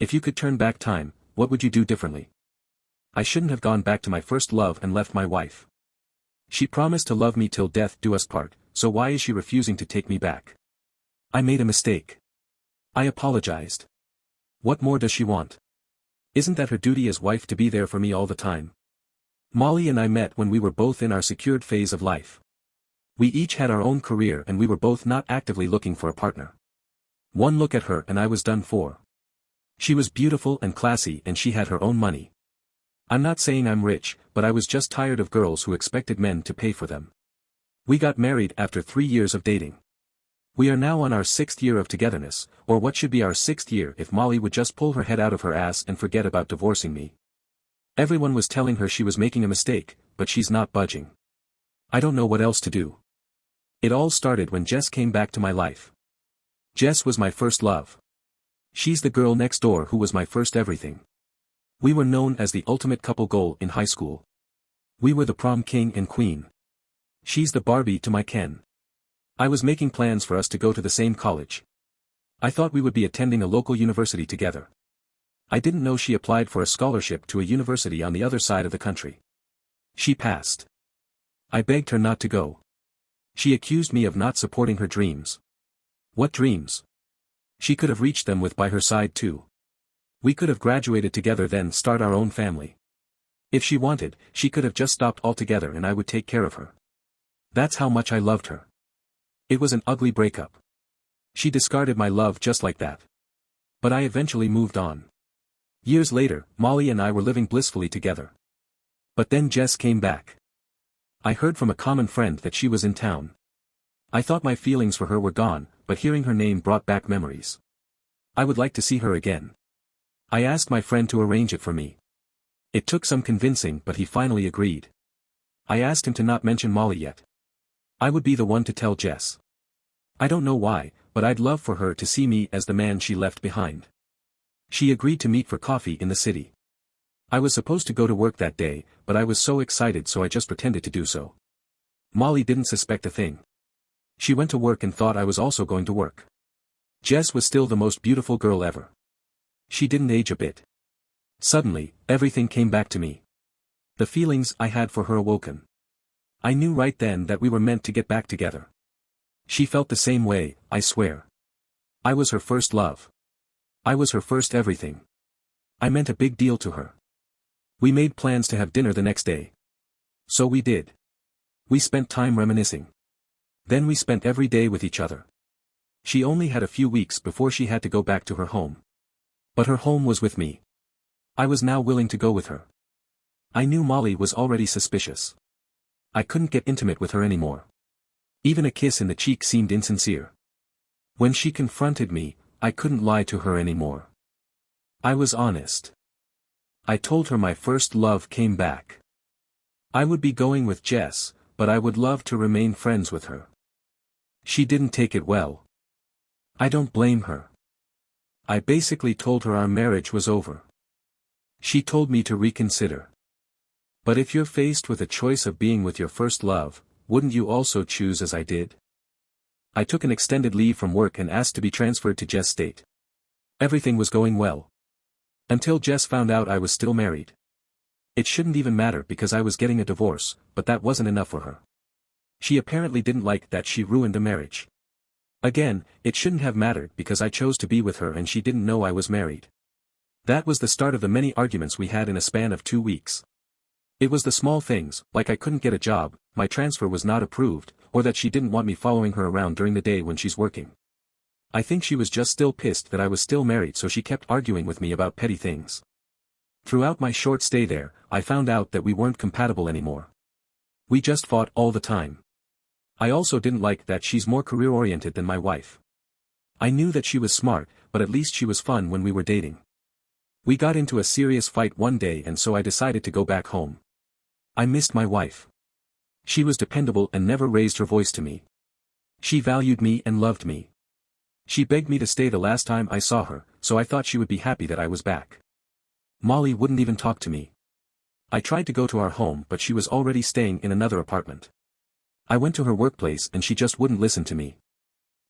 If you could turn back time, what would you do differently? I shouldn't have gone back to my first love and left my wife. She promised to love me till death do us part, so why is she refusing to take me back? I made a mistake. I apologized. What more does she want? Isn't that her duty as wife to be there for me all the time? Molly and I met when we were both in our secured phase of life. We each had our own career and we were both not actively looking for a partner. One look at her and I was done for. She was beautiful and classy and she had her own money. I'm not saying I'm rich, but I was just tired of girls who expected men to pay for them. We got married after 3 years of dating. We are now on our 6th year of togetherness, or what should be our 6th year if Molly would just pull her head out of her ass and forget about divorcing me. Everyone was telling her she was making a mistake, but she's not budging. I don't know what else to do. It all started when Jess came back to my life. Jess was my first love. She's the girl next door who was my first everything. We were known as the ultimate couple goal in high school. We were the prom king and queen. She's the Barbie to my Ken. I was making plans for us to go to the same college. I thought we would be attending a local university together. I didn't know she applied for a scholarship to a university on the other side of the country. She passed. I begged her not to go. She accused me of not supporting her dreams. What dreams? She could have reached them with by her side too. We could have graduated together then start our own family. If she wanted, she could have just stopped altogether and I would take care of her. That's how much I loved her. It was an ugly breakup. She discarded my love just like that. But I eventually moved on. Years later, Molly and I were living blissfully together. But then Jess came back. I heard from a common friend that she was in town. I thought my feelings for her were gone, but hearing her name brought back memories. I would like to see her again. I asked my friend to arrange it for me. It took some convincing but he finally agreed. I asked him to not mention Molly yet. I would be the one to tell Jess. I don't know why, but I'd love for her to see me as the man she left behind. She agreed to meet for coffee in the city. I was supposed to go to work that day, but I was so excited so I just pretended to do so. Molly didn't suspect a thing. She went to work and thought I was also going to work. Jess was still the most beautiful girl ever. She didn't age a bit. Suddenly, everything came back to me. The feelings I had for her awoken. I knew right then that we were meant to get back together. She felt the same way, I swear. I was her first love. I was her first everything. I meant a big deal to her. We made plans to have dinner the next day. So we did. We spent time reminiscing. Then we spent every day with each other. She only had a few weeks before she had to go back to her home. But her home was with me. I was now willing to go with her. I knew Molly was already suspicious. I couldn't get intimate with her anymore. Even a kiss in the cheek seemed insincere. When she confronted me, I couldn't lie to her anymore. I was honest. I told her my first love came back. I would be going with Jess, but I would love to remain friends with her. She didn't take it well. I don't blame her. I basically told her our marriage was over. She told me to reconsider. But if you're faced with a choice of being with your first love, wouldn't you also choose as I did? I took an extended leave from work and asked to be transferred to Jess State. Everything was going well. Until Jess found out I was still married. It shouldn't even matter because I was getting a divorce, but that wasn't enough for her. She apparently didn't like that she ruined a marriage. Again, it shouldn't have mattered because I chose to be with her and she didn't know I was married. That was the start of the many arguments we had in a span of 2 weeks. It was the small things, like I couldn't get a job, my transfer was not approved, or that she didn't want me following her around during the day when she's working. I think she was just still pissed that I was still married, so she kept arguing with me about petty things. Throughout my short stay there, I found out that we weren't compatible anymore. We just fought all the time. I also didn't like that she's more career-oriented than my wife. I knew that she was smart, but at least she was fun when we were dating. We got into a serious fight one day and so I decided to go back home. I missed my wife. She was dependable and never raised her voice to me. She valued me and loved me. She begged me to stay the last time I saw her, so I thought she would be happy that I was back. Molly wouldn't even talk to me. I tried to go to our home but she was already staying in another apartment. I went to her workplace and she just wouldn't listen to me.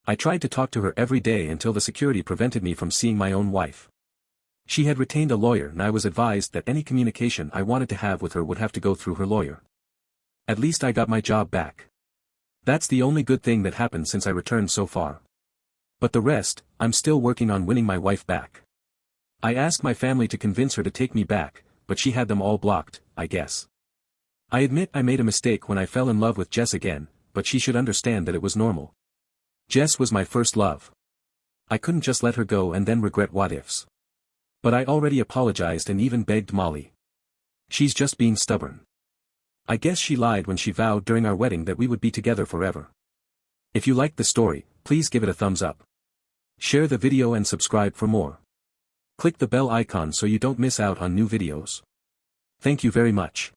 I tried to talk to her every day until the security prevented me from seeing my own wife. She had retained a lawyer and I was advised that any communication I wanted to have with her would have to go through her lawyer. At least I got my job back. That's the only good thing that happened since I returned so far. But the rest, I'm still working on winning my wife back. I asked my family to convince her to take me back, but she had them all blocked, I guess. I admit I made a mistake when I fell in love with Jess again, but she should understand that it was normal. Jess was my first love. I couldn't just let her go and then regret what ifs. But I already apologized and even begged Molly. She's just being stubborn. I guess she lied when she vowed during our wedding that we would be together forever. If you liked the story, please give it a thumbs up. Share the video and subscribe for more. Click the bell icon so you don't miss out on new videos. Thank you very much.